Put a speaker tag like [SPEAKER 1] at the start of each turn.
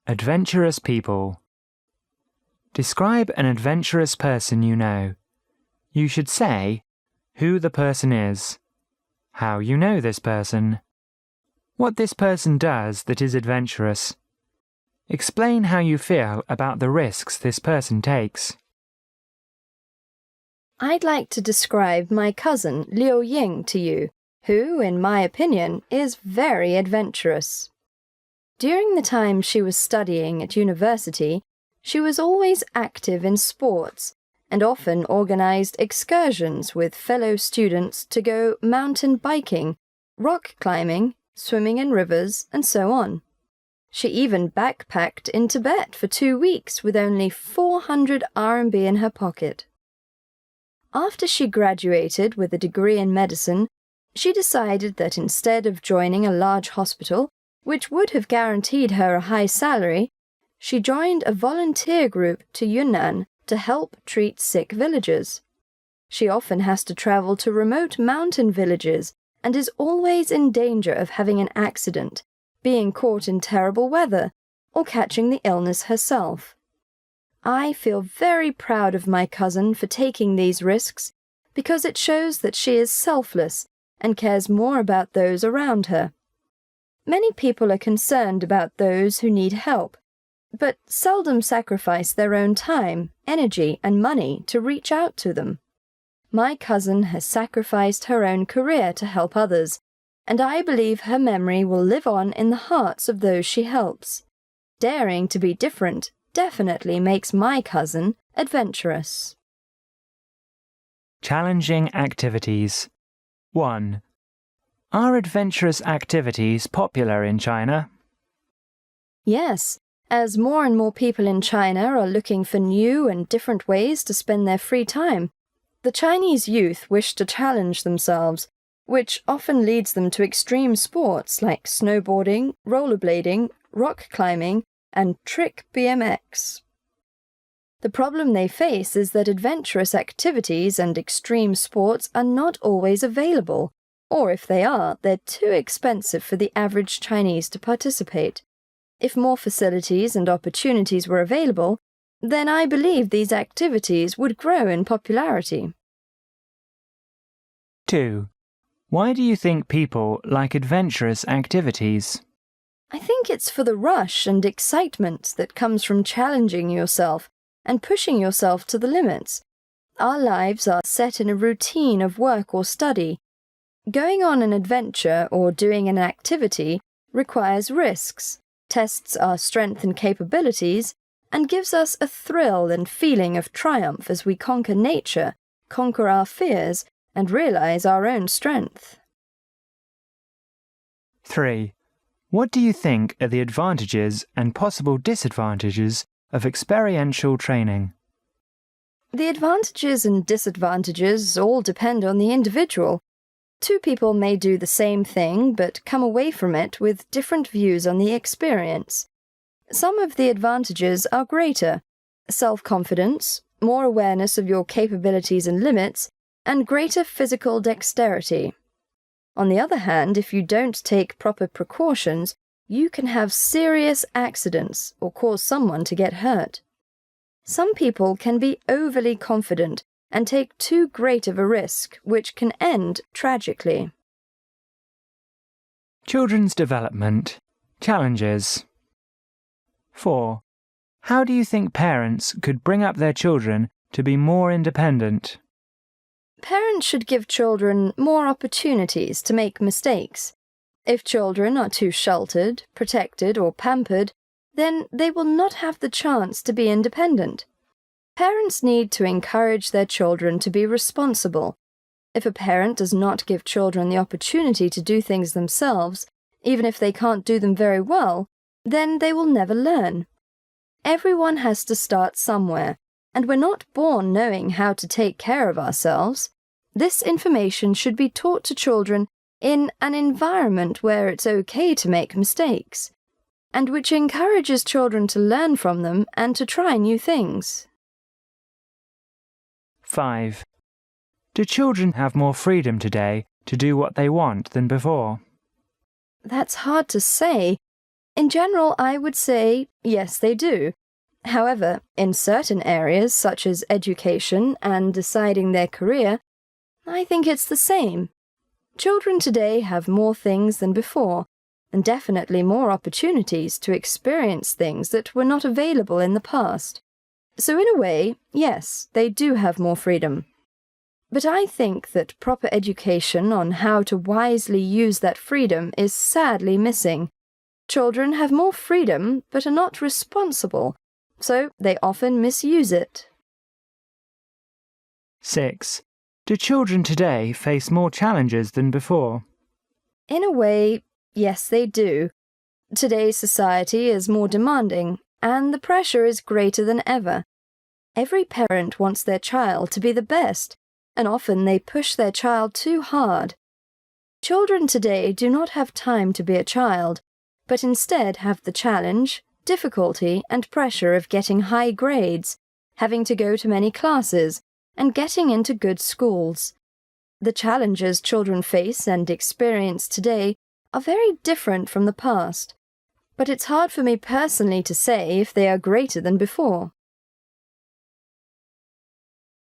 [SPEAKER 1] Adventurous people. Describe an adventurous person you know. You should say who the person is, how you know this person, what this person does that is adventurous. Explain how you feel about the risks this person takes.
[SPEAKER 2] I'd like to describe my cousin Liu Ying to you, who, in my opinion, is very adventurous. During the time she was studying at university, she was always active in sports and often organized excursions with fellow students to go mountain biking, rock climbing, swimming in rivers, and so on. She even backpacked in Tibet for 2 weeks with only 400 RMB in her pocket. After she graduated with a degree in medicine, she decided that instead of joining a large hospital, which would have guaranteed her a high salary, she joined a volunteer group to Yunnan to help treat sick villagers. She often has to travel to remote mountain villages and is always in danger of having an accident, being caught in terrible weather, or catching the illness herself. I feel very proud of my cousin for taking these risks because it shows that she is selfless and cares more about those around her. Many people are concerned about those who need help, but seldom sacrifice their own time, energy, and money to reach out to them. My cousin has sacrificed her own career to help others, and I believe her memory will live on in the hearts of those she helps. Daring to be different definitely makes my cousin adventurous.
[SPEAKER 1] Challenging activities. 1. Are adventurous activities popular in China?
[SPEAKER 2] Yes, as more and more people in China are looking for new and different ways to spend their free time, the Chinese youth wish to challenge themselves, which often leads them to extreme sports like snowboarding, rollerblading, rock climbing, and trick BMX. The problem they face is that adventurous activities and extreme sports are not always available, or if they are, they're too expensive for the average Chinese to participate. If more facilities and opportunities were available, then I believe these activities would grow in popularity.
[SPEAKER 1] 2. Why do you think people like adventurous activities?
[SPEAKER 2] I think it's for the rush and excitement that comes from challenging yourself and pushing yourself to the limits. Our lives are set in a routine of work or study. Going on an adventure or doing an activity requires risks, tests our strength and capabilities, and gives us a thrill and feeling of triumph as we conquer nature, conquer our fears, and realize our own strength.
[SPEAKER 1] 3. What do you think are the advantages and possible disadvantages of experiential training?
[SPEAKER 2] The advantages and disadvantages all depend on the individual. 2 people may do the same thing but come away from it with different views on the experience. Some of the advantages are greater: self-confidence, more awareness of your capabilities and limits, and greater physical dexterity. On the other hand, if you don't take proper precautions, you can have serious accidents or cause someone to get hurt. Some people can be overly confident and take too great of a risk, which can end tragically.
[SPEAKER 1] Children's development. Challenges. 4. How do you think parents could bring up their children to be more independent?
[SPEAKER 2] Parents should give children more opportunities to make mistakes. If children are too sheltered, protected, or pampered, then they will not have the chance to be independent. Parents need to encourage their children to be responsible. If a parent does not give children the opportunity to do things themselves, even if they can't do them very well, then they will never learn. Everyone has to start somewhere, and we're not born knowing how to take care of ourselves. This information should be taught to children in an environment where it's okay to make mistakes, and which encourages children to learn from them and to try new things.
[SPEAKER 1] 5. Do children have more freedom today to do what they want than before?
[SPEAKER 2] That's hard to say. In general, I would say yes, they do. However, in certain areas, such as education and deciding their career, I think it's the same. Children today have more things than before, and definitely more opportunities to experience things that were not available in the past. So in a way, yes, they do have more freedom. But I think that proper education on how to wisely use that freedom is sadly missing. Children have more freedom but are not responsible, so they often misuse it.
[SPEAKER 1] 6. Do children today face more challenges than before?
[SPEAKER 2] In a way, yes, they do. Today's society is more demanding, and the pressure is greater than ever. Every parent wants their child to be the best, and often they push their child too hard. Children today do not have time to be a child, but instead have the challenge, difficulty, and pressure of getting high grades, having to go to many classes, and getting into good schools. The challenges children face and experience today are very different from the past, but it's hard for me personally to say if they are greater than before.